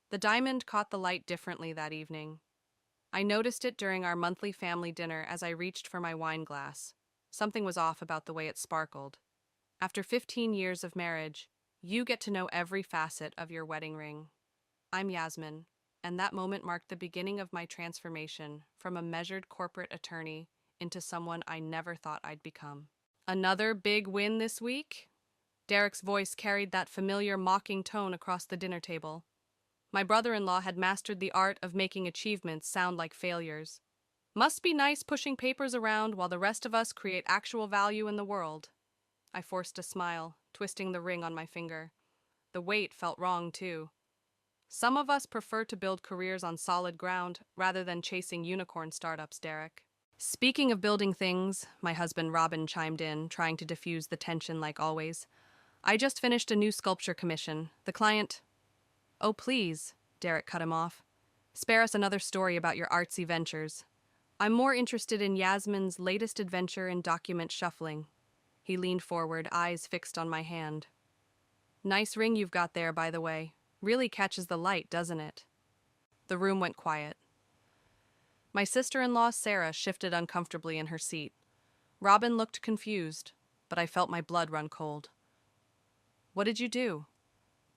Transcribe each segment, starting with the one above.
The diamond caught the light differently that evening. I noticed it during our monthly family dinner as I reached for my wine glass. Something was off about the way it sparkled. After 15 years of marriage, you get to know every facet of your wedding ring. I'm Yasmin, and that moment marked the beginning of my transformation from a measured corporate attorney into someone I never thought I'd become. Another big win this week? Derek's voice carried that familiar mocking tone across the dinner table. My brother-in-law had mastered the art of making achievements sound like failures. Must be nice pushing papers around while the rest of us create actual value in the world. I forced a smile, twisting the ring on my finger. The weight felt wrong, too. Some of us prefer to build careers on solid ground rather than chasing unicorn startups, Derek. Speaking of building things, my husband Robin chimed in, trying to diffuse the tension like always. I just finished a new sculpture commission. The client... Oh, please, Derek cut him off. Spare us another story about your artsy ventures. I'm more interested in Yasmin's latest adventure in document shuffling. He leaned forward, eyes fixed on my hand. Nice ring you've got there, by the way. Really catches the light, doesn't it? The room went quiet. My sister-in-law, Sarah, shifted uncomfortably in her seat. Robin looked confused, but I felt my blood run cold. What did you do?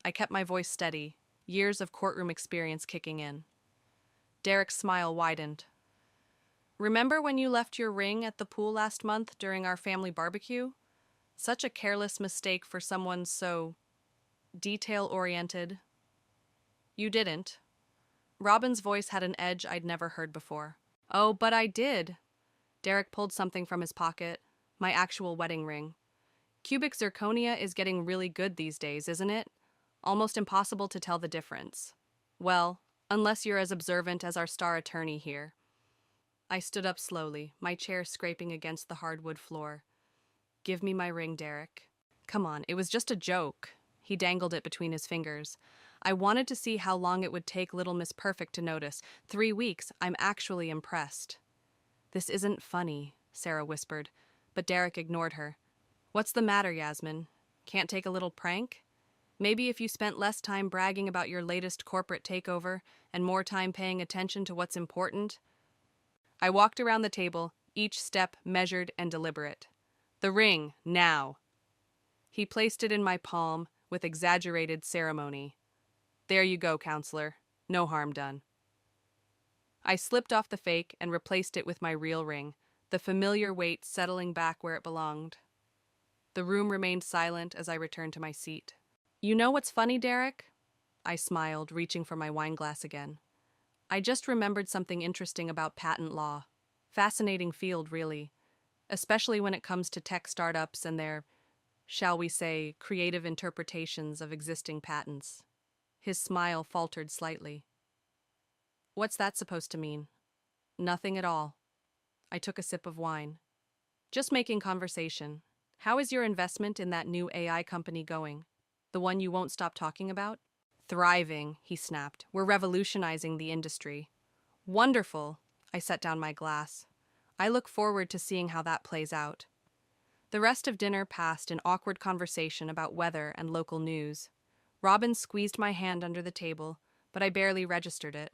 I kept my voice steady, years of courtroom experience kicking in. Derek's smile widened. Remember when you left your ring at the pool last month during our family barbecue? Such a careless mistake for someone so detail-oriented. You didn't. Robin's voice had an edge I'd never heard before. Oh, but I did. Derek pulled something from his pocket, my actual wedding ring. Cubic zirconia is getting really good these days, isn't it? Almost impossible to tell the difference. Well, unless you're as observant as our star attorney here. I stood up slowly, my chair scraping against the hardwood floor. Give me my ring, Derek. Come on, it was just a joke. He dangled it between his fingers. I wanted to see how long it would take Little Miss Perfect to notice. 3 weeks, I'm actually impressed. This isn't funny, Sarah whispered, but Derek ignored her. What's the matter, Yasmin? Can't take a little prank? Maybe if you spent less time bragging about your latest corporate takeover and more time paying attention to what's important. I walked around the table, each step measured and deliberate. The ring, now. He placed it in my palm with exaggerated ceremony. There you go, counselor. No harm done. I slipped off the fake and replaced it with my real ring, the familiar weight settling back where it belonged. The room remained silent as I returned to my seat. You know what's funny, Derek? I smiled, reaching for my wine glass again. I just remembered something interesting about patent law. Fascinating field, really. Especially when it comes to tech startups and their, shall we say, creative interpretations of existing patents. His smile faltered slightly. What's that supposed to mean? Nothing at all. I took a sip of wine. Just making conversation. How is your investment in that new AI company going? The one you won't stop talking about? Thriving, he snapped. We're revolutionizing the industry. Wonderful. I set down my glass. I look forward to seeing how that plays out. The rest of dinner passed in awkward conversation about weather and local news. Robin squeezed my hand under the table, but I barely registered it.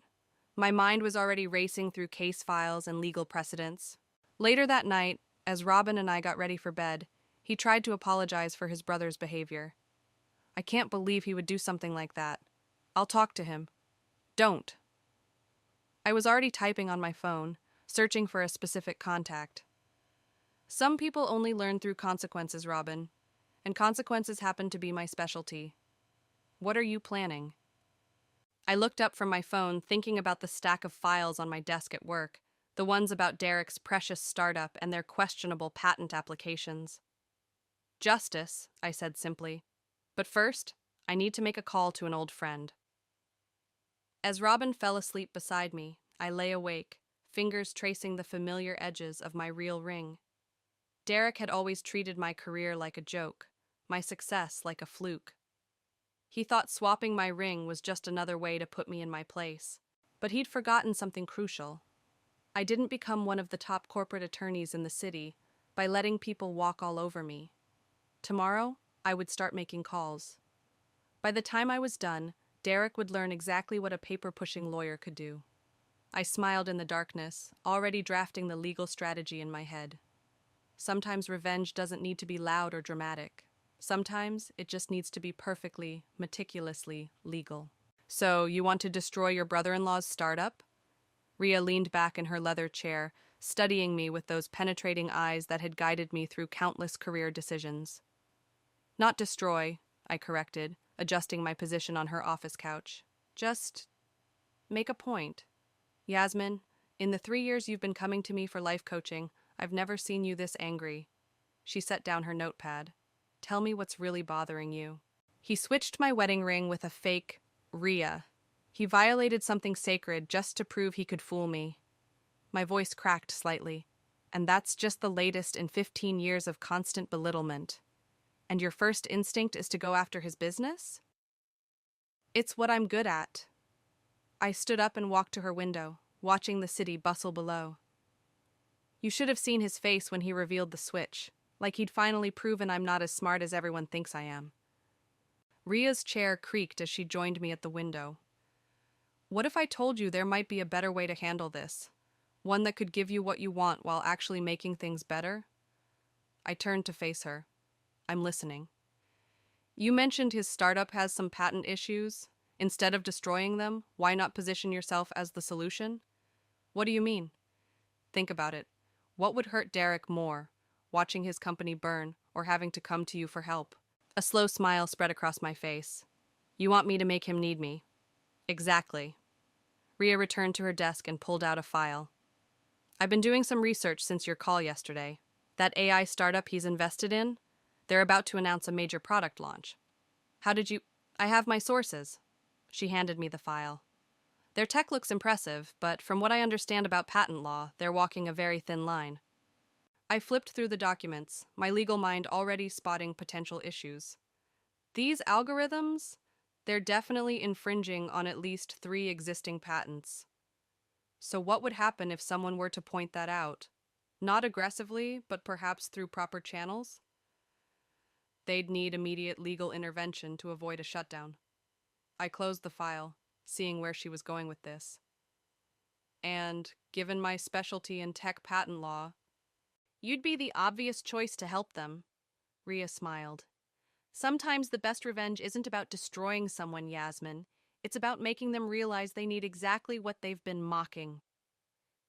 My mind was already racing through case files and legal precedents. Later that night, as Robin and I got ready for bed, he tried to apologize for his brother's behavior. I can't believe he would do something like that. I'll talk to him. Don't. I was already typing on my phone, searching for a specific contact. Some people only learn through consequences, Robin, and consequences happen to be my specialty. What are you planning? I looked up from my phone, thinking about the stack of files on my desk at work, the ones about Derek's precious startup and their questionable patent applications. Justice, I said simply. But first, I need to make a call to an old friend. As Robin fell asleep beside me, I lay awake, fingers tracing the familiar edges of my real ring. Derek had always treated my career like a joke, my success like a fluke. He thought swapping my ring was just another way to put me in my place. But he'd forgotten something crucial. I didn't become one of the top corporate attorneys in the city by letting people walk all over me. Tomorrow, I would start making calls. By the time I was done, Derek would learn exactly what a paper-pushing lawyer could do. I smiled in the darkness, already drafting the legal strategy in my head. Sometimes revenge doesn't need to be loud or dramatic. Sometimes it just needs to be perfectly, meticulously legal. So, you want to destroy your brother-in-law's startup? Rhea leaned back in her leather chair, studying me with those penetrating eyes that had guided me through countless career decisions. Not destroy, I corrected, adjusting my position on her office couch. Just make a point. Yasmin, in the 3 years you've been coming to me for life coaching, I've never seen you this angry. She set down her notepad. Tell me what's really bothering you. He switched my wedding ring with a fake Rhea. He violated something sacred just to prove he could fool me. My voice cracked slightly. And that's just the latest in 15 years of constant belittlement. And your first instinct is to go after his business? It's what I'm good at. I stood up and walked to her window, watching the city bustle below. You should have seen his face when he revealed the switch, like he'd finally proven I'm not as smart as everyone thinks I am. Rhea's chair creaked as she joined me at the window. What if I told you there might be a better way to handle this? One that could give you what you want while actually making things better? I turned to face her. I'm listening. You mentioned his startup has some patent issues. Instead of destroying them, why not position yourself as the solution? What do you mean? Think about it. What would hurt Derek more, watching his company burn or having to come to you for help? A slow smile spread across my face. You want me to make him need me? Exactly. Rhea returned to her desk and pulled out a file. I've been doing some research since your call yesterday. That AI startup he's invested in, they're about to announce a major product launch. How did you... I have my sources. She handed me the file. Their tech looks impressive, but from what I understand about patent law, they're walking a very thin line. I flipped through the documents, my legal mind already spotting potential issues. These algorithms, they're definitely infringing on at least 3 existing patents. So what would happen if someone were to point that out? Not aggressively, but perhaps through proper channels? They'd need immediate legal intervention to avoid a shutdown. I closed the file, seeing where she was going with this. And, given my specialty in tech patent law, you'd be the obvious choice to help them. Rhea smiled. Sometimes the best revenge isn't about destroying someone, Yasmin. It's about making them realize they need exactly what they've been mocking.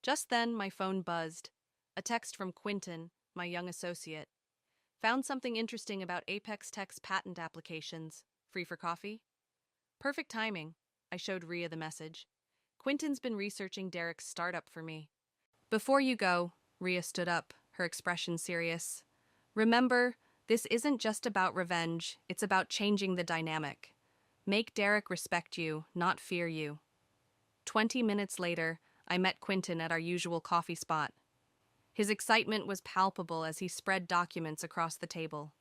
Just then, my phone buzzed. A text from Quinton, my young associate. Found something interesting about Apex Tech's patent applications. Free for coffee? Perfect timing. I showed Rhea the message. Quinton's been researching Derek's startup for me. Before you go, Rhea stood up, her expression serious. Remember, this isn't just about revenge, it's about changing the dynamic. Make Derek respect you, not fear you. 20 minutes later, I met Quinton at our usual coffee spot. His excitement was palpable as he spread documents across the table.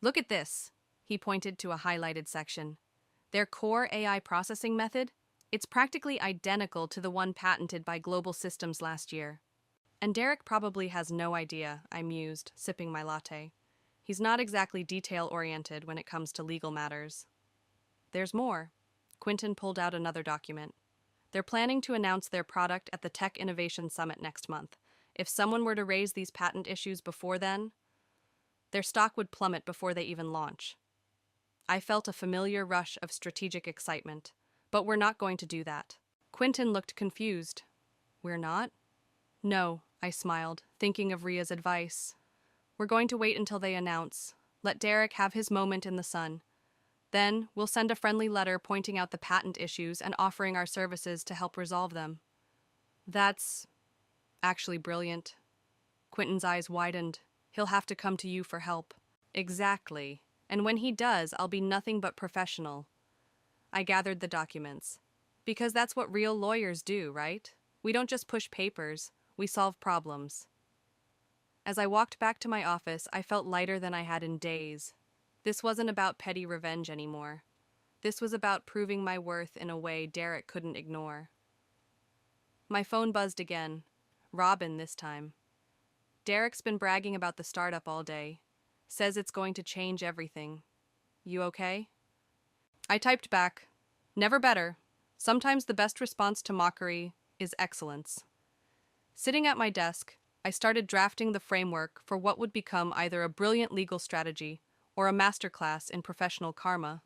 Look at this, he pointed to a highlighted section. Their core AI processing method, it's practically identical to the one patented by Global Systems last year. And Derek probably has no idea, I mused, sipping my latte. He's not exactly detail-oriented when it comes to legal matters. There's more. Quinton pulled out another document. They're planning to announce their product at the Tech Innovation Summit next month. If someone were to raise these patent issues before then, their stock would plummet before they even launch. I felt a familiar rush of strategic excitement, but we're not going to do that. Quinton looked confused. We're not? No, I smiled, thinking of Rhea's advice. We're going to wait until they announce. Let Derek have his moment in the sun. Then, we'll send a friendly letter pointing out the patent issues and offering our services to help resolve them. That's actually brilliant. Quinton's eyes widened. He'll have to come to you for help. Exactly. And when he does, I'll be nothing but professional. I gathered the documents. Because that's what real lawyers do, right? We don't just push papers, we solve problems. As I walked back to my office, I felt lighter than I had in days. This wasn't about petty revenge anymore. This was about proving my worth in a way Derek couldn't ignore. My phone buzzed again. Robin this time. Derek's been bragging about the startup all day. Says it's going to change everything. You okay? I typed back, Never better. Sometimes the best response to mockery is excellence. Sitting at my desk, I started drafting the framework for what would become either a brilliant legal strategy or a masterclass in professional karma.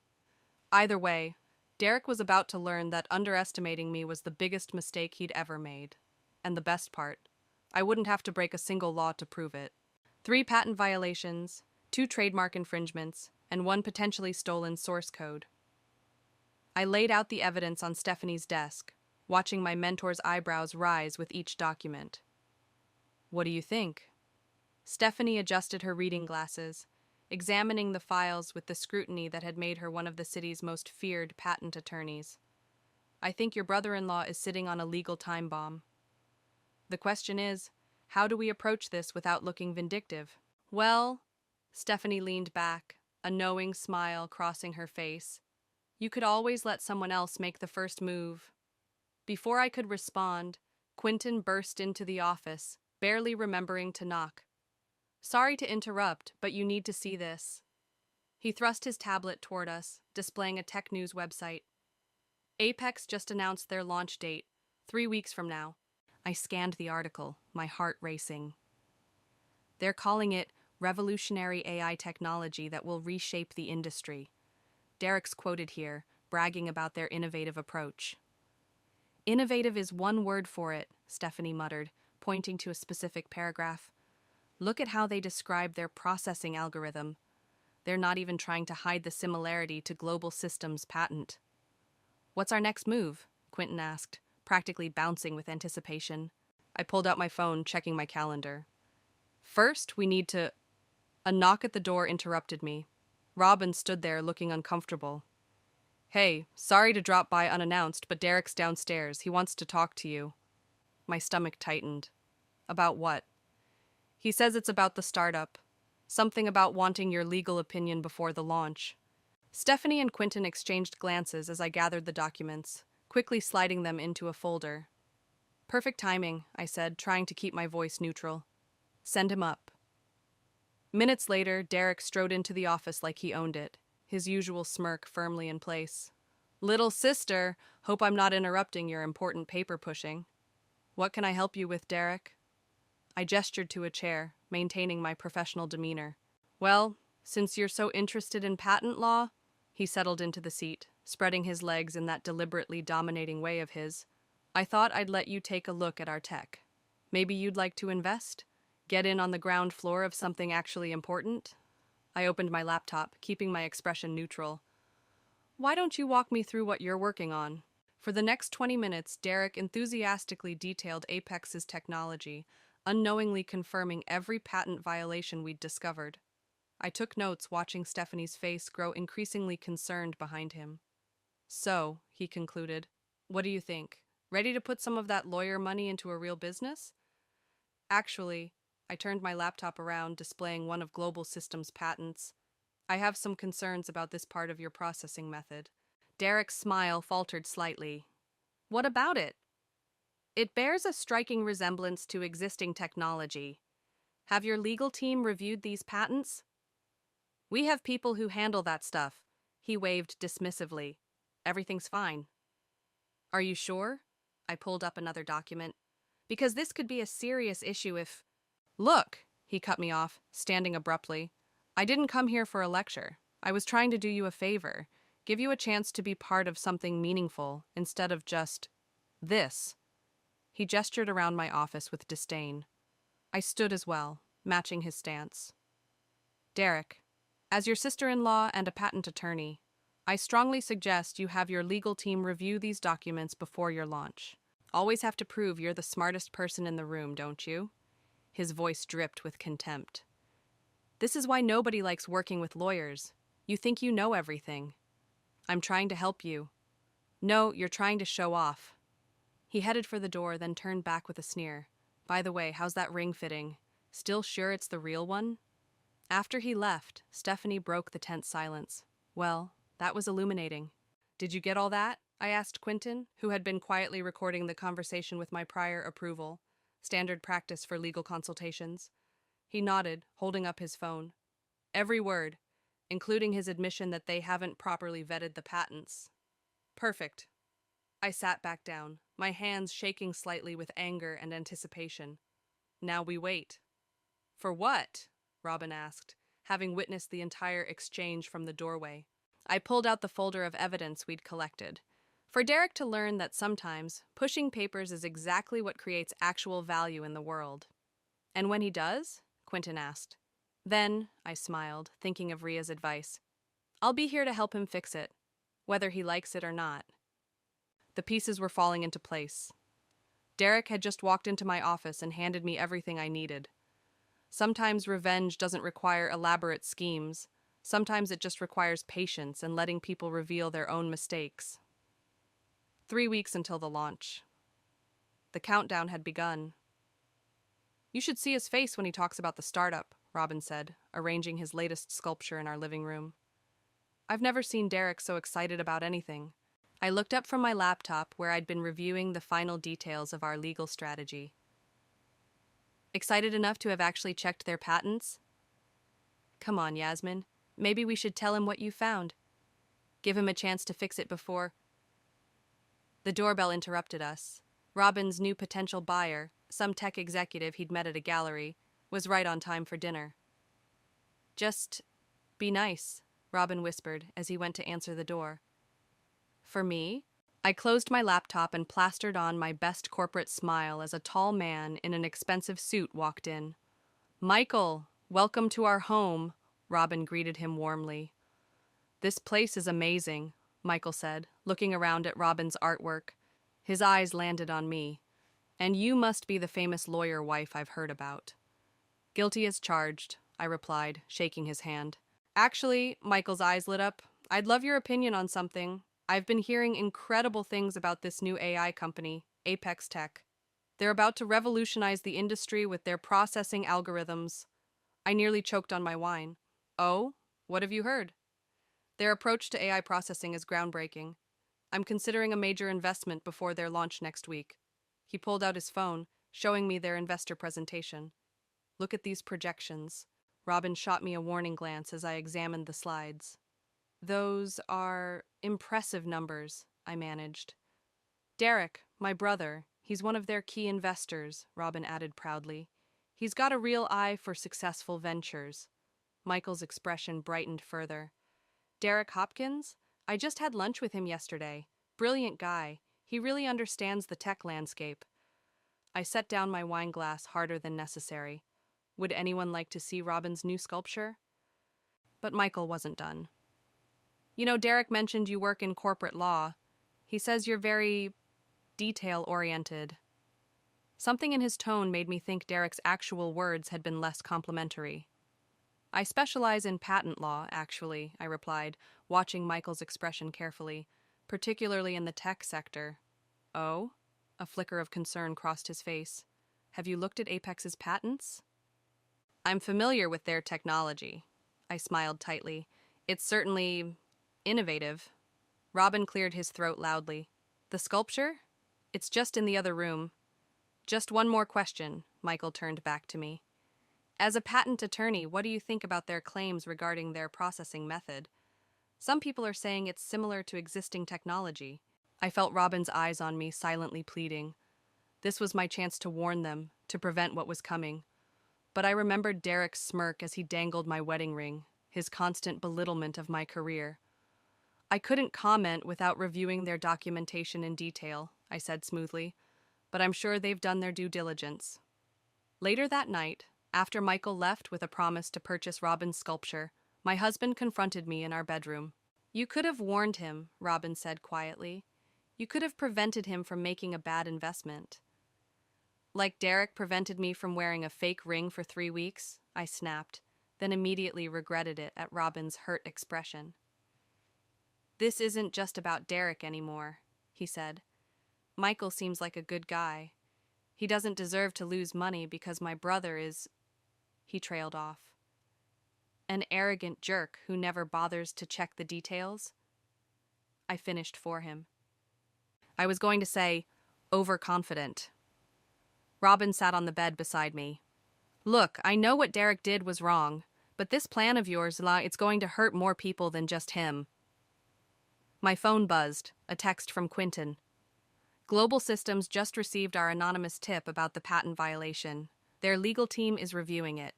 Either way, Derek was about to learn that underestimating me was the biggest mistake he'd ever made. And the best part, I wouldn't have to break a single law to prove it. 3 patent violations, 2 trademark infringements, and 1 potentially stolen source code. I laid out the evidence on Stephanie's desk, watching my mentor's eyebrows rise with each document. What do you think? Stephanie adjusted her reading glasses, examining the files with the scrutiny that had made her one of the city's most feared patent attorneys. I think your brother-in-law is sitting on a legal time bomb. The question is, how do we approach this without looking vindictive? Well, Stephanie leaned back, a knowing smile crossing her face. You could always let someone else make the first move. Before I could respond, Quentin burst into the office, barely remembering to knock. Sorry to interrupt, but you need to see this. He thrust his tablet toward us, displaying a tech news website. Apex just announced their launch date, 3 weeks from now. I scanned the article, my heart racing. They're calling it revolutionary AI technology that will reshape the industry. Derek's quoted here, bragging about their innovative approach. Innovative is one word for it, Stephanie muttered, pointing to a specific paragraph. Look at how they describe their processing algorithm. They're not even trying to hide the similarity to Global Systems' patent. What's our next move? Quentin asked, practically bouncing with anticipation. I pulled out my phone, checking my calendar. First, we need to... A knock at the door interrupted me. Robin stood there looking uncomfortable. Hey, sorry to drop by unannounced, but Derek's downstairs. He wants to talk to you. My stomach tightened. About what? He says it's about the startup. Something about wanting your legal opinion before the launch. Stephanie and Quentin exchanged glances as I gathered the documents, quickly sliding them into a folder. Perfect timing, I said, trying to keep my voice neutral. Send him up. Minutes later, Derek strode into the office like he owned it, his usual smirk firmly in place. Little sister, hope I'm not interrupting your important paper pushing. What can I help you with, Derek? I gestured to a chair, maintaining my professional demeanor. Well, since you're so interested in patent law, he settled into the seat, spreading his legs in that deliberately dominating way of his. I thought I'd let you take a look at our tech. Maybe you'd like to invest? Get in on the ground floor of something actually important? I opened my laptop, keeping my expression neutral. Why don't you walk me through what you're working on? For the next 20 minutes, Derek enthusiastically detailed Apex's technology, unknowingly confirming every patent violation we'd discovered. I took notes, watching Stephanie's face grow increasingly concerned behind him. So, he concluded, what do you think? Ready to put some of that lawyer money into a real business? Actually, I turned my laptop around, displaying one of Global Systems' patents. I have some concerns about this part of your processing method. Derek's smile faltered slightly. What about it? It bears a striking resemblance to existing technology. Have your legal team reviewed these patents? We have people who handle that stuff. He waved dismissively. Everything's fine. Are you sure? I pulled up another document. Because this could be a serious issue if... Look, he cut me off, standing abruptly. I didn't come here for a lecture. I was trying to do you a favor, give you a chance to be part of something meaningful instead of just this. He gestured around my office with disdain. I stood as well, matching his stance. Derek, as your sister-in-law and a patent attorney, I strongly suggest you have your legal team review these documents before your launch. Always have to prove you're the smartest person in the room, don't you? His voice dripped with contempt. This is why nobody likes working with lawyers. You think you know everything. I'm trying to help you. No, you're trying to show off. He headed for the door, then turned back with a sneer. By the way, how's that ring fitting? Still sure it's the real one? After he left, Stephanie broke the tense silence. Well, that was illuminating. Did you get all that? I asked Quentin, who had been quietly recording the conversation with my prior approval, standard practice for legal consultations. He nodded, holding up his phone. Every word, including his admission that they haven't properly vetted the patents. Perfect. I sat back down, my hands shaking slightly with anger and anticipation. Now we wait. For what? Robin asked, having witnessed the entire exchange from the doorway. I pulled out the folder of evidence we'd collected. For Derek to learn that sometimes pushing papers is exactly what creates actual value in the world. And when he does? Quentin asked. Then, I smiled, thinking of Ria's advice. I'll be here to help him fix it, whether he likes it or not. The pieces were falling into place. Derek had just walked into my office and handed me everything I needed. Sometimes revenge doesn't require elaborate schemes. Sometimes it just requires patience and letting people reveal their own mistakes. 3 weeks until the launch. The countdown had begun. You should see his face when he talks about the startup, Robin said, arranging his latest sculpture in our living room. I've never seen Derek so excited about anything. I looked up from my laptop where I'd been reviewing the final details of our legal strategy. Excited enough to have actually checked their patents? Come on, Yasmin. Maybe we should tell him what you found. Give him a chance to fix it before... The doorbell interrupted us. Robin's new potential buyer, some tech executive he'd met at a gallery, was right on time for dinner. Just be nice, Robin whispered as he went to answer the door. For me? I closed my laptop and plastered on my best corporate smile as a tall man in an expensive suit walked in. Michael, welcome to our home, Robin greeted him warmly. This place is amazing, Michael said, looking around at Robin's artwork. His eyes landed on me. And you must be the famous lawyer wife I've heard about. Guilty as charged, I replied, shaking his hand. Actually, Michael's eyes lit up. I'd love your opinion on something. I've been hearing incredible things about this new AI company, Apex Tech. They're about to revolutionize the industry with their processing algorithms. I nearly choked on my wine. Oh, what have you heard? Their approach to AI processing is groundbreaking. I'm considering a major investment before their launch next week. He pulled out his phone, showing me their investor presentation. Look at these projections. Robin shot me a warning glance as I examined the slides. Those are impressive numbers, I managed. Derek, my brother, he's one of their key investors, Robin added proudly. He's got a real eye for successful ventures. Michael's expression brightened further. Derek Hopkins? I just had lunch with him yesterday. Brilliant guy. He really understands the tech landscape. I set down my wine glass harder than necessary. Would anyone like to see Robin's new sculpture? But Michael wasn't done. You know, Derek mentioned you work in corporate law. He says you're very detail-oriented. Something in his tone made me think Derek's actual words had been less complimentary. I specialize in patent law, actually, I replied, watching Michael's expression carefully, particularly in the tech sector. Oh? A flicker of concern crossed his face. Have you looked at Apex's patents? I'm familiar with their technology. I smiled tightly. It's certainly innovative. Robin cleared his throat loudly. The sculpture? It's just in the other room. Just one more question, Michael turned back to me. As a patent attorney, what do you think about their claims regarding their processing method? Some people are saying it's similar to existing technology. I felt Robin's eyes on me, silently pleading. This was my chance to warn them, to prevent what was coming. But I remembered Derek's smirk as he dangled my wedding ring, his constant belittlement of my career. I couldn't comment without reviewing their documentation in detail, I said smoothly, but I'm sure they've done their due diligence. Later that night, after Michael left with a promise to purchase Robin's sculpture, my husband confronted me in our bedroom. You could have warned him, Robin said quietly. You could have prevented him from making a bad investment. Like Derek prevented me from wearing a fake ring for 3 weeks, I snapped, then immediately regretted it at Robin's hurt expression. This isn't just about Derek anymore, he said. Michael seems like a good guy. He doesn't deserve to lose money because my brother is... He trailed off. An arrogant jerk who never bothers to check the details? I finished for him. I was going to say, overconfident. Robin sat on the bed beside me. Look, I know what Derek did was wrong, but this plan of yours, it's going to hurt more people than just him. My phone buzzed, a text from Quinton. Global Systems just received our anonymous tip about the patent violation. Their legal team is reviewing it.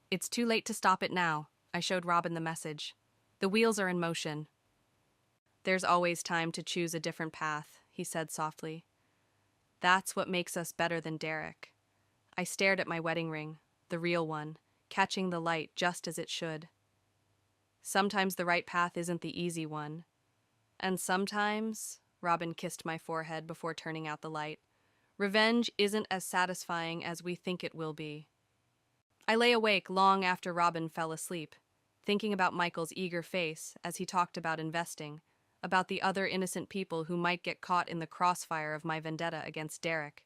It's too late to stop it now, I showed Robin the message. The wheels are in motion. There's always time to choose a different path, he said softly. That's what makes us better than Derek. I stared at my wedding ring, the real one, catching the light just as it should. Sometimes the right path isn't the easy one. And sometimes, Robin kissed my forehead before turning out the light, revenge isn't as satisfying as we think it will be. I lay awake long after Robin fell asleep, thinking about Michael's eager face as he talked about investing, about the other innocent people who might get caught in the crossfire of my vendetta against Derek.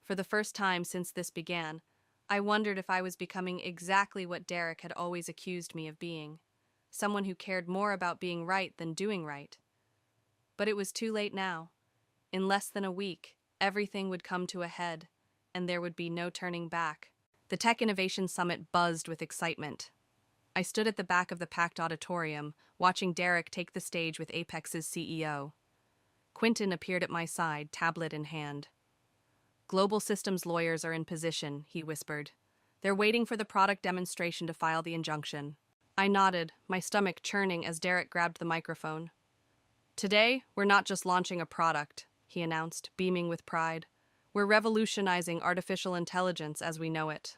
For the first time since this began, I wondered if I was becoming exactly what Derek had always accused me of being, someone who cared more about being right than doing right. But it was too late now. In less than a week, everything would come to a head, and there would be no turning back. The Tech Innovation Summit buzzed with excitement. I stood at the back of the packed auditorium, watching Derek take the stage with Apex's CEO. Quinton appeared at my side, tablet in hand. Global Systems lawyers are in position, he whispered. They're waiting for the product demonstration to file the injunction. I nodded, my stomach churning as Derek grabbed the microphone. Today, we're not just launching a product, he announced, beaming with pride. We're revolutionizing artificial intelligence as we know it.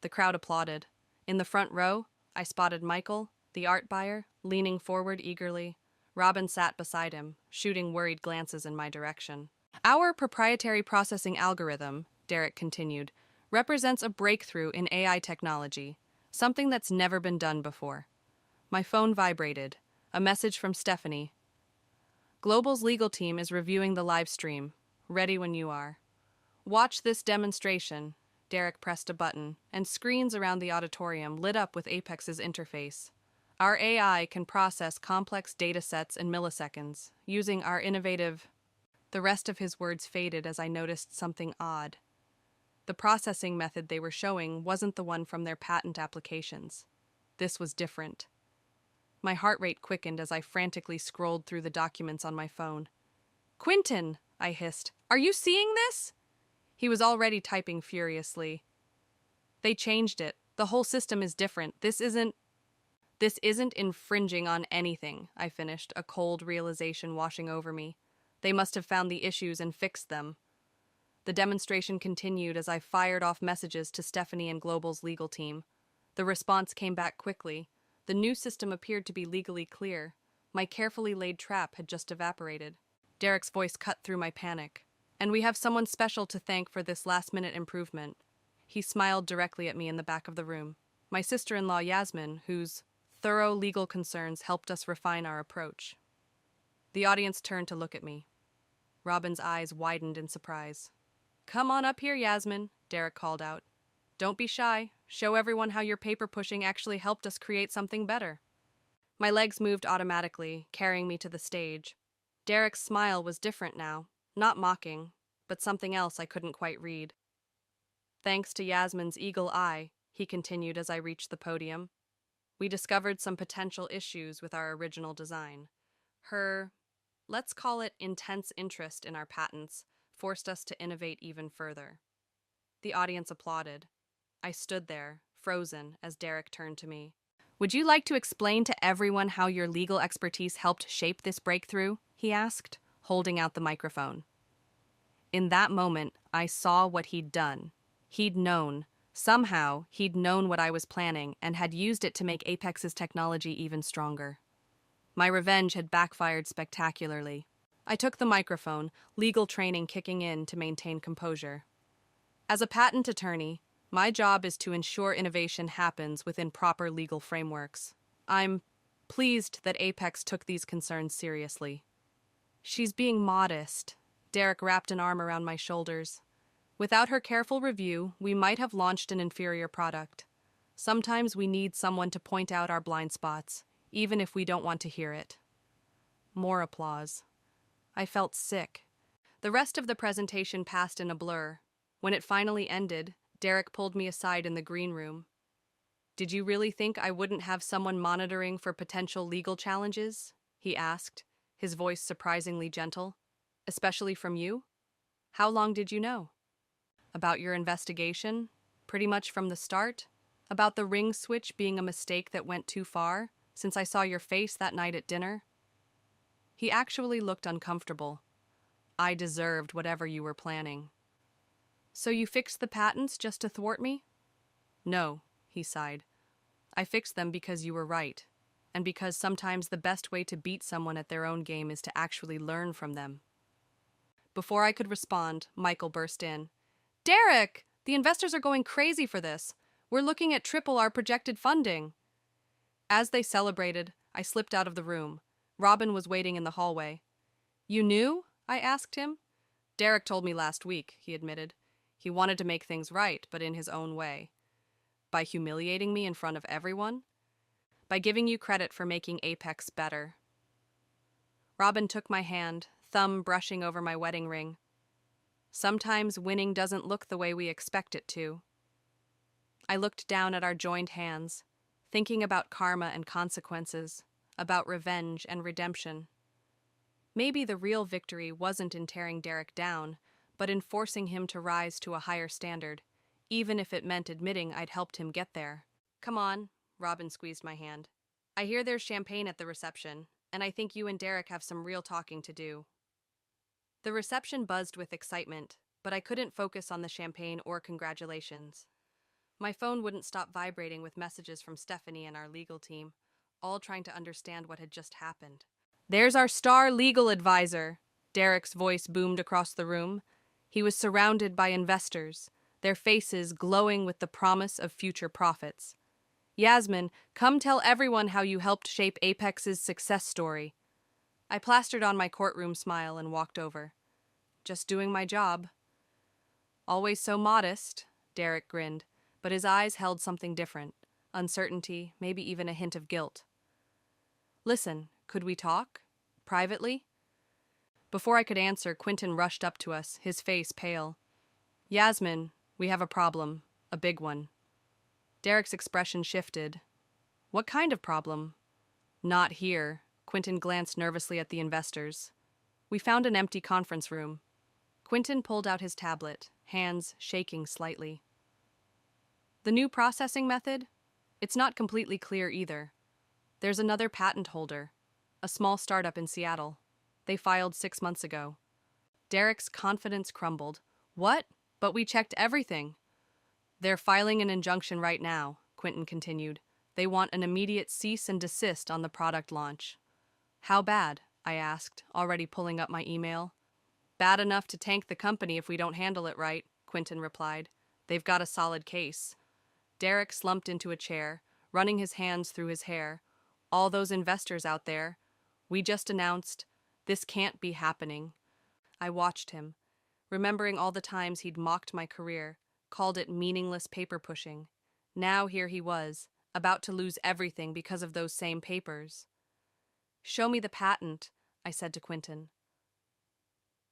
The crowd applauded. In the front row, I spotted Michael, the art buyer, leaning forward eagerly. Robin sat beside him, shooting worried glances in my direction. Our proprietary processing algorithm, Derek continued, represents a breakthrough in AI technology, something that's never been done before. My phone vibrated. A message from Stephanie. Global's legal team is reviewing the live stream. Ready when you are. Watch this demonstration. Derek pressed a button, and screens around the auditorium lit up with Apex's interface. Our AI can process complex data sets in milliseconds, using our innovative... The rest of his words faded as I noticed something odd. The processing method they were showing wasn't the one from their patent applications. This was different. My heart rate quickened as I frantically scrolled through the documents on my phone. "Quinton!" I hissed. "Are you seeing this?" He was already typing furiously. "They changed it. The whole system is different. This isn't infringing on anything," I finished, a cold realization washing over me. They must have found the issues and fixed them. The demonstration continued as I fired off messages to Stephanie and Global's legal team. The response came back quickly. The new system appeared to be legally clear. My carefully laid trap had just evaporated. Derek's voice cut through my panic. "And we have someone special to thank for this last-minute improvement." He smiled directly at me in the back of the room. My sister-in-law Yasmin, whose thorough legal concerns helped us refine our approach. The audience turned to look at me. Robin's eyes widened in surprise. "Come on up here, Yasmin," Derek called out. "Don't be shy. Show everyone how your paper pushing actually helped us create something better." My legs moved automatically, carrying me to the stage. Derek's smile was different now, not mocking, but something else I couldn't quite read. "Thanks to Yasmin's eagle eye," he continued as I reached the podium, "we discovered some potential issues with our original design. Her, let's call it intense interest in our patents, forced us to innovate even further." The audience applauded. I stood there, frozen, as Derek turned to me. "Would you like to explain to everyone how your legal expertise helped shape this breakthrough?" he asked, holding out the microphone. In that moment, I saw what he'd done. He'd known. Somehow, he'd known what I was planning and had used it to make Apex's technology even stronger. My revenge had backfired spectacularly. I took the microphone, legal training kicking in to maintain composure. As a patent attorney, my job is to ensure innovation happens within proper legal frameworks. I'm pleased that Apex took these concerns seriously. "She's being modest." Derek wrapped an arm around my shoulders. "Without her careful review, we might have launched an inferior product. Sometimes we need someone to point out our blind spots, even if we don't want to hear it." More applause. I felt sick. The rest of the presentation passed in a blur. When it finally ended, Derek pulled me aside in the green room. "Did you really think I wouldn't have someone monitoring for potential legal challenges?" he asked, his voice surprisingly gentle. Especially from you? How long did you know? About your investigation? Pretty much from the start? About the ring switch being a mistake that went too far, since I saw your face that night at dinner? He actually looked uncomfortable. I deserved whatever you were planning. So you fixed the patents just to thwart me? No, he sighed. I fixed them because you were right, and because sometimes the best way to beat someone at their own game is to actually learn from them. Before I could respond, Michael burst in. Derek! The investors are going crazy for this. We're looking at triple our projected funding. As they celebrated, I slipped out of the room. Robin was waiting in the hallway. You knew? I asked him. Derek told me last week, he admitted. He wanted to make things right, but in his own way. By humiliating me in front of everyone? By giving you credit for making Apex better. Robin took my hand, thumb brushing over my wedding ring. Sometimes winning doesn't look the way we expect it to. I looked down at our joined hands, thinking about karma and consequences, about revenge and redemption. Maybe the real victory wasn't in tearing Derek down, but in forcing him to rise to a higher standard, even if it meant admitting I'd helped him get there. Come on, Robin squeezed my hand. I hear there's champagne at the reception, and I think you and Derek have some real talking to do. The reception buzzed with excitement, but I couldn't focus on the champagne or congratulations. My phone wouldn't stop vibrating with messages from Stephanie and our legal team, all trying to understand what had just happened. There's our star legal advisor, Derek's voice boomed across the room. He was surrounded by investors, their faces glowing with the promise of future profits. Yasmin, come tell everyone how you helped shape Apex's success story. I plastered on my courtroom smile and walked over. Just doing my job. Always so modest, Derek grinned, but his eyes held something different, uncertainty, maybe even a hint of guilt. Listen, could we talk? Privately? Before I could answer, Quentin rushed up to us, his face pale. Yasmin, we have a problem, a big one. Derek's expression shifted. What kind of problem? Not here. Quentin glanced nervously at the investors. We found an empty conference room. Quentin pulled out his tablet, hands shaking slightly. The new processing method? It's not completely clear either. There's another patent holder, a small startup in Seattle. They filed 6 months ago. Derek's confidence crumbled. What? But we checked everything. They're filing an injunction right now, Quentin continued. They want an immediate cease and desist on the product launch. How bad? I asked, already pulling up my email. Bad enough to tank the company if we don't handle it right, Quentin replied. They've got a solid case. Derek slumped into a chair, running his hands through his hair. All those investors out there. We just announced, this can't be happening. I watched him, remembering all the times he'd mocked my career, called it meaningless paper pushing. Now here he was, about to lose everything because of those same papers. Show me the patent, I said to Quentin.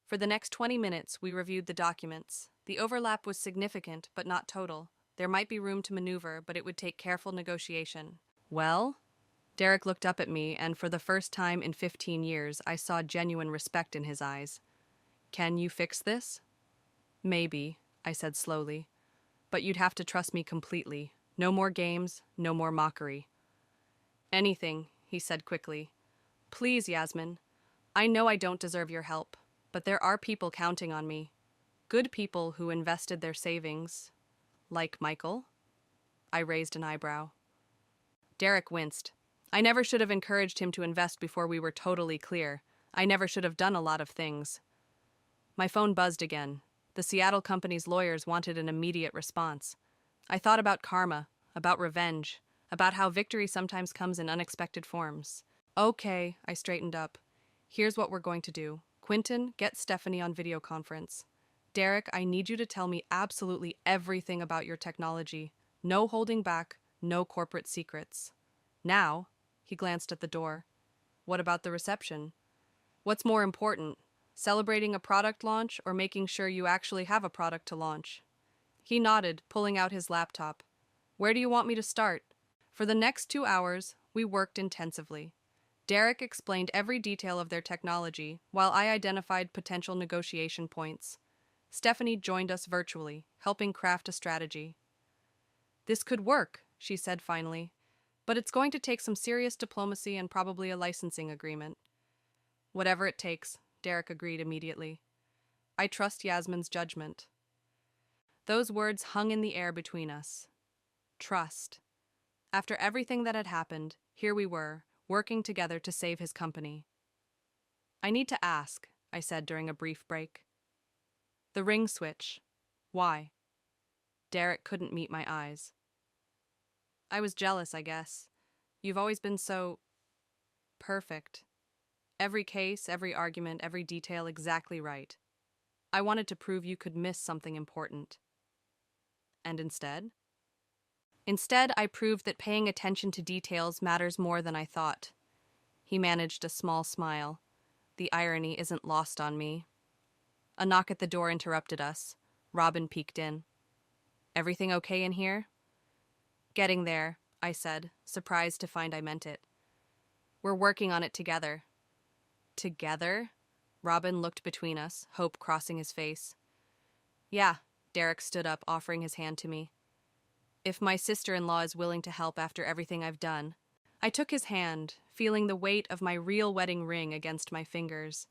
For the next 20 minutes, we reviewed the documents. The overlap was significant, but not total. There might be room to maneuver, but it would take careful negotiation. Well? Derek looked up at me, and for the first time in 15 years, I saw genuine respect in his eyes. Can you fix this? Maybe, I said slowly. But you'd have to trust me completely. No more games, no more mockery. Anything, he said quickly. Please, Yasmin. I know I don't deserve your help, but there are people counting on me. Good people who invested their savings. Like Michael? I raised an eyebrow. Derek winced. I never should have encouraged him to invest before we were totally clear. I never should have done a lot of things. My phone buzzed again. The Seattle company's lawyers wanted an immediate response. I thought about karma, about revenge, about how victory sometimes comes in unexpected forms. Okay, I straightened up. Here's what we're going to do. Quentin, get Stephanie on video conference. Derek, I need you to tell me absolutely everything about your technology. No holding back, no corporate secrets. Now, he glanced at the door. What about the reception? What's more important, celebrating a product launch or making sure you actually have a product to launch? He nodded, pulling out his laptop. Where do you want me to start? For the next 2 hours, we worked intensively. Derek explained every detail of their technology, while I identified potential negotiation points. Stephanie joined us virtually, helping craft a strategy. "This could work," she said finally, "but it's going to take some serious diplomacy and probably a licensing agreement." "Whatever it takes," Derek agreed immediately. "I trust Yasmin's judgment." Those words hung in the air between us. Trust. After everything that had happened, here we were, working together to save his company. "I need to ask," I said during a brief break. "The ring switch. Why?" Derek couldn't meet my eyes. "I was jealous, I guess. You've always been so perfect. Every case, every argument, every detail exactly right. I wanted to prove you could miss something important." "And instead?" "Instead, I proved that paying attention to details matters more than I thought." He managed a small smile. The irony isn't lost on me. A knock at the door interrupted us. Robin peeked in. "Everything okay in here?" "Getting there," I said, surprised to find I meant it. "We're working on it together." "Together?" Robin looked between us, hope crossing his face. "Yeah," Derek stood up, offering his hand to me. "If my sister-in-law is willing to help after everything I've done." I took his hand, feeling the weight of my real wedding ring against my fingers.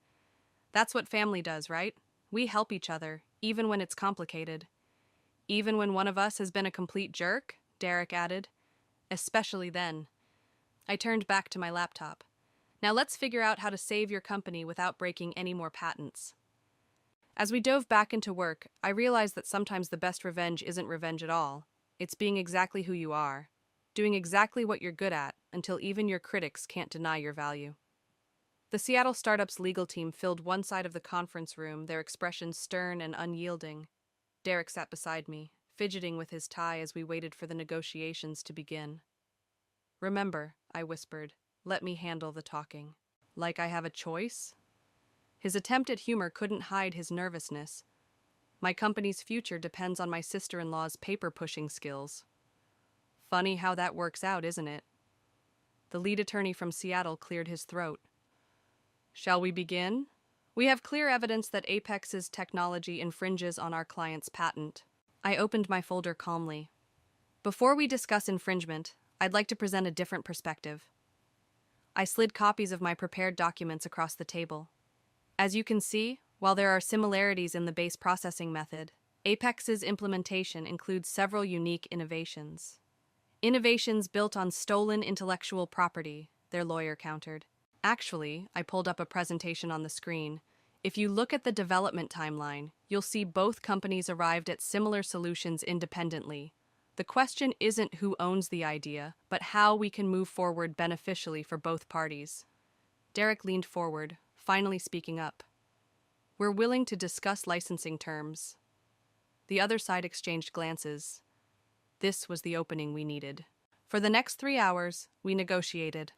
That's what family does, right? We help each other, even when it's complicated. "Even when one of us has been a complete jerk," Derek added. "Especially then." I turned back to my laptop. "Now let's figure out how to save your company without breaking any more patents." As we dove back into work, I realized that sometimes the best revenge isn't revenge at all. It's being exactly who you are, doing exactly what you're good at until even your critics can't deny your value. The Seattle startup's legal team filled one side of the conference room, their expressions stern and unyielding. Derek sat beside me, fidgeting with his tie as we waited for the negotiations to begin. "Remember," I whispered, "let me handle the talking." Like I have a choice? His attempt at humor couldn't hide his nervousness. My company's future depends on my sister-in-law's paper-pushing skills. Funny how that works out, isn't it? The lead attorney from Seattle cleared his throat. "Shall we begin? We have clear evidence that Apex's technology infringes on our client's patent." I opened my folder calmly. "Before we discuss infringement, I'd like to present a different perspective." I slid copies of my prepared documents across the table. As you can see, while there are similarities in the base processing method, Apex's implementation includes several unique innovations. "Innovations built on stolen intellectual property," their lawyer countered. "Actually," I pulled up a presentation on the screen. "If you look at the development timeline, you'll see both companies arrived at similar solutions independently. The question isn't who owns the idea, but how we can move forward beneficially for both parties." Derek leaned forward, finally speaking up. "We're willing to discuss licensing terms." The other side exchanged glances. This was the opening we needed. For the next 3 hours, we negotiated.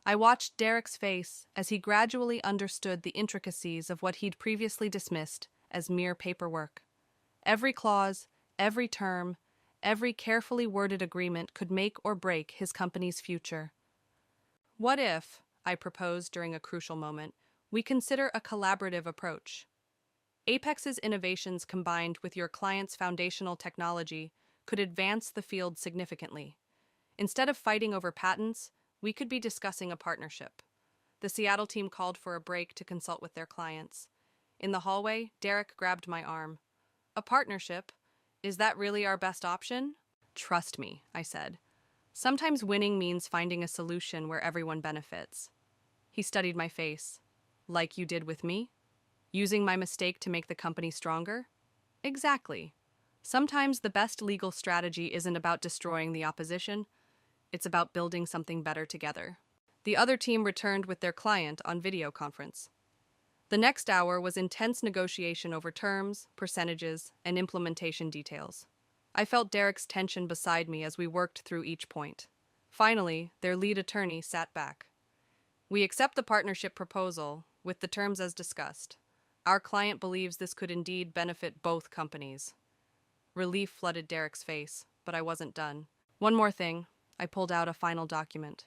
I watched Derek's face as he gradually understood the intricacies of what he'd previously dismissed as mere paperwork. Every clause, every term, every carefully worded agreement could make or break his company's future. "What if," I proposed during a crucial moment, "we consider a collaborative approach? Apex's innovations combined with your client's foundational technology could advance the field significantly. Instead of fighting over patents, we could be discussing a partnership." The Seattle team called for a break to consult with their clients. In the hallway, Derek grabbed my arm. "A partnership? Is that really our best option?" "Trust me," I said. "Sometimes winning means finding a solution where everyone benefits." He studied my face. "Like you did with me? Using my mistake to make the company stronger?" "Exactly. Sometimes the best legal strategy isn't about destroying the opposition. It's about building something better together." The other team returned with their client on video conference. The next hour was intense negotiation over terms, percentages, and implementation details. I felt Derek's tension beside me as we worked through each point. Finally, their lead attorney sat back. "We accept the partnership proposal, with the terms as discussed. Our client believes this could indeed benefit both companies." Relief flooded Derek's face, but I wasn't done. "One more thing." I pulled out a final document.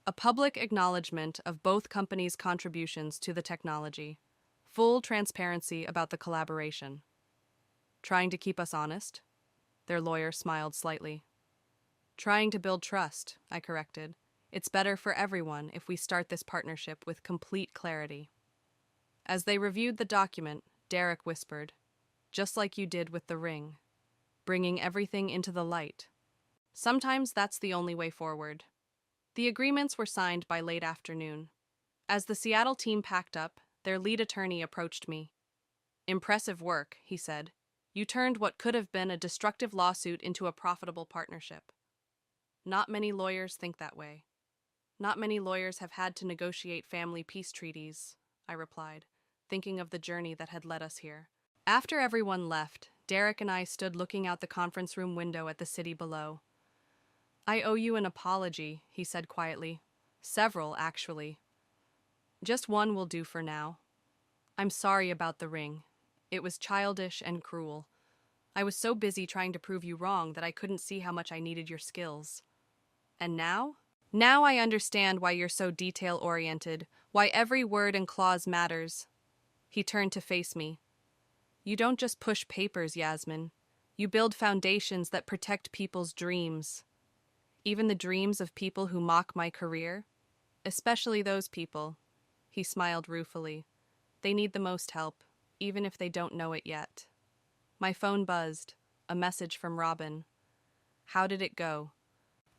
A public acknowledgement of both companies' contributions to the technology. Full transparency about the collaboration. Trying to keep us honest? Their lawyer smiled slightly. Trying to build trust, I corrected. It's better for everyone if we start this partnership with complete clarity. As they reviewed the document, Derek whispered, "Just like you did with the ring, bringing everything into the light. Sometimes that's the only way forward." The agreements were signed by late afternoon. As the Seattle team packed up, their lead attorney approached me. "Impressive work," he said. "You turned what could have been a destructive lawsuit into a profitable partnership." Not many lawyers think that way. Not many lawyers have had to negotiate family peace treaties, I replied, thinking of the journey that had led us here. After everyone left, Derek and I stood looking out the conference room window at the city below. "I owe you an apology," he said quietly. "Several, actually. Just one will do for now. I'm sorry about the ring. It was childish and cruel. I was so busy trying to prove you wrong that I couldn't see how much I needed your skills. And now? Now I understand why you're so detail-oriented, why every word and clause matters." He turned to face me. "You don't just push papers, Yasmin. You build foundations that protect people's dreams. Even the dreams of people who mock my career. Especially those people." He smiled ruefully. "They need the most help, even if they don't know it yet." My phone buzzed. A message from Robin. "How did it go?"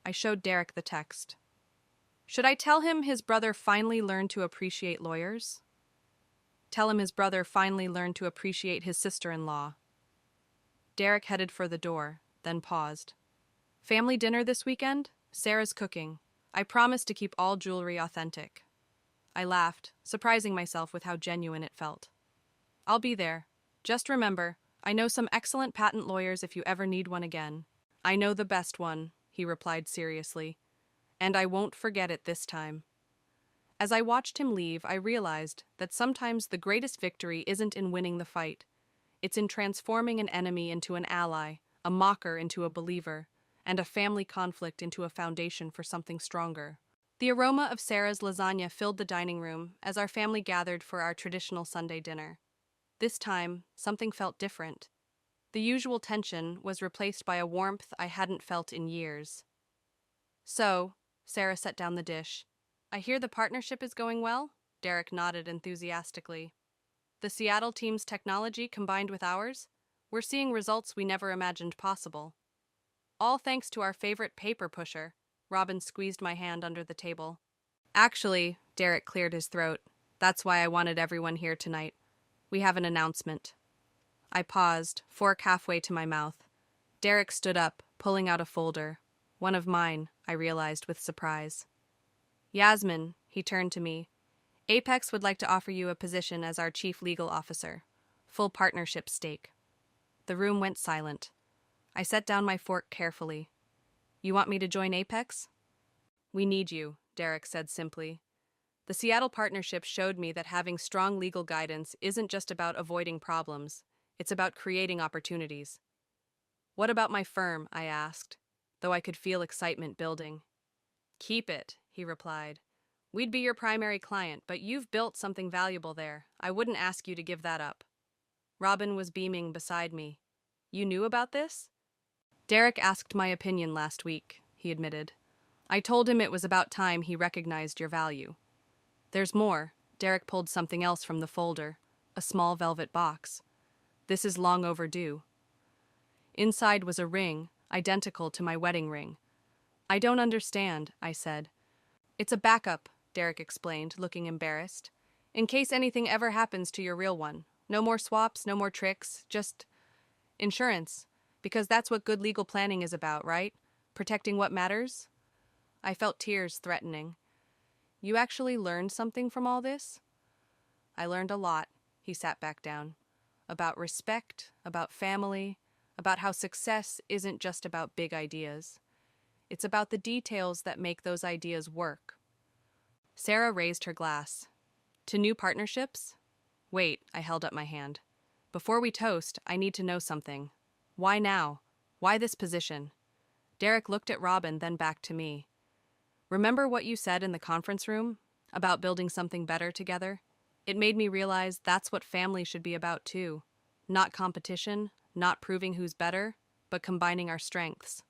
I showed Derek the text. Should I tell him his brother finally learned to appreciate lawyers? Tell him his brother finally learned to appreciate his sister-in-law. Derek headed for the door, then paused. "Family dinner this weekend? Sarah's cooking. I promise to keep all jewelry authentic." I laughed, surprising myself with how genuine it felt. "I'll be there. Just remember, I know some excellent patent lawyers if you ever need one again." "I know the best one," he replied seriously. "And I won't forget it this time." As I watched him leave, I realized that sometimes the greatest victory isn't in winning the fight. It's in transforming an enemy into an ally, a mocker into a believer, and a family conflict into a foundation for something stronger. The aroma of Sarah's lasagna filled the dining room as our family gathered for our traditional Sunday dinner. This time, something felt different. The usual tension was replaced by a warmth I hadn't felt in years. "So," Sarah set down the dish, "I hear the partnership is going well?" Derek nodded enthusiastically. "The Seattle team's technology combined with ours? We're seeing results we never imagined possible." "All thanks to our favorite paper pusher." Robin squeezed my hand under the table. "Actually," Derek cleared his throat, "that's why I wanted everyone here tonight. We have an announcement." I paused, fork halfway to my mouth. Derek stood up, pulling out a folder. One of mine, I realized with surprise. "Yasmin," he turned to me, "Apex would like to offer you a position as our chief legal officer. Full partnership stake." The room went silent. I set down my fork carefully. "You want me to join Apex?" "We need you," Derek said simply. "The Seattle partnership showed me that having strong legal guidance isn't just about avoiding problems, it's about creating opportunities." "What about my firm?" I asked, though I could feel excitement building. "Keep it," he replied. "We'd be your primary client, but you've built something valuable there. I wouldn't ask you to give that up." Robin was beaming beside me. "You knew about this?" "Derek asked my opinion last week," he admitted. "I told him it was about time he recognized your value." "There's more." Derek pulled something else from the folder, a small velvet box. "This is long overdue." Inside was a ring, identical to my wedding ring. "I don't understand," I said. "It's a backup," Derek explained, looking embarrassed. "In case anything ever happens to your real one. No more swaps, no more tricks, just insurance. Because that's what good legal planning is about, right? Protecting what matters?" I felt tears threatening. "You actually learned something from all this?" "I learned a lot," he sat back down. "About respect, about family, about how success isn't just about big ideas. It's about the details that make those ideas work." Sarah raised her glass. "To new partnerships?" "Wait," I held up my hand. "Before we toast, I need to know something. Why now? Why this position?" Derek looked at Robin, then back to me. Remember what you said in the conference room about building something better together? It made me realize that's what family should be about too. Not competition, not proving who's better, but combining our strengths.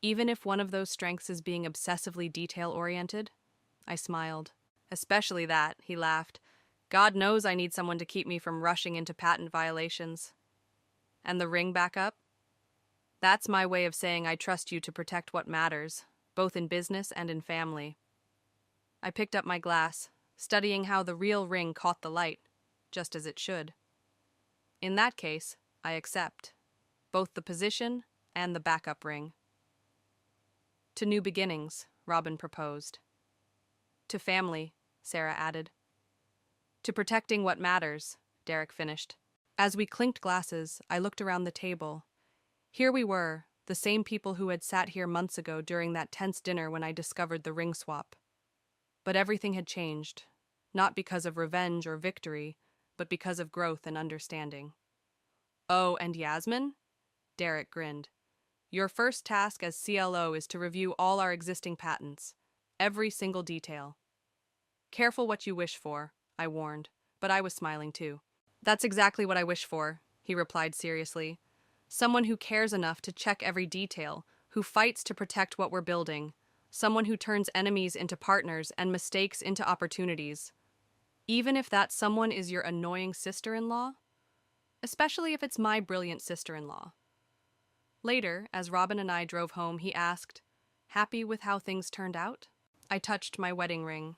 Even if one of those strengths is being obsessively detail-oriented? I smiled. Especially that, he laughed. God knows I need someone to keep me from rushing into patent violations. And the ring backup? That's my way of saying I trust you to protect what matters, both in business and in family. I picked up my glass, studying how the real ring caught the light, just as it should. In that case, I accept, both the position and the backup ring. To new beginnings, Robin proposed. To family, Sarah added. To protecting what matters, Derek finished. As we clinked glasses, I looked around the table. Here we were, the same people who had sat here months ago during that tense dinner when I discovered the ring swap. But everything had changed, not because of revenge or victory, but because of growth and understanding. Oh, and Yasmin? Derek grinned. Your first task as CLO is to review all our existing patents, every single detail. Careful what you wish for, I warned, but I was smiling too. That's exactly what I wish for, he replied seriously. Someone who cares enough to check every detail, who fights to protect what we're building, someone who turns enemies into partners and mistakes into opportunities. Even if that someone is your annoying sister-in-law? Especially if it's my brilliant sister-in-law. Later, as Robin and I drove home, he asked, "Happy with how things turned out?" I touched my wedding ring,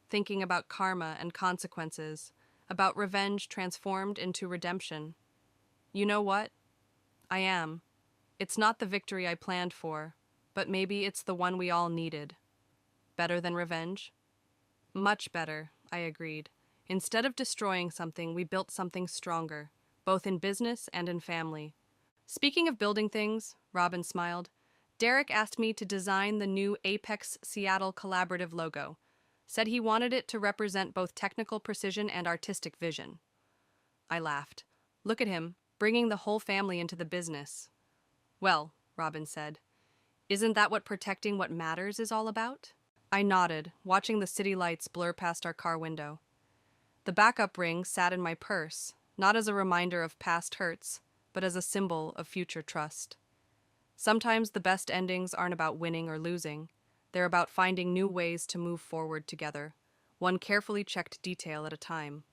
thinking about karma and consequences, about revenge transformed into redemption. You know what? I am. It's not the victory I planned for, but maybe it's the one we all needed. Better than revenge? Much better, I agreed. Instead of destroying something, we built something stronger, both in business and in family. Speaking of building things, Robin smiled, Derek asked me to design the new Apex Seattle collaborative logo. Said he wanted it to represent both technical precision and artistic vision. I laughed. Look at him, bringing the whole family into the business. Well, Robin said, isn't that what protecting what matters is all about? I nodded, watching the city lights blur past our car window. The backup ring sat in my purse, not as a reminder of past hurts, but as a symbol of future trust. Sometimes the best endings aren't about winning or losing. They're about finding new ways to move forward together, one carefully checked detail at a time.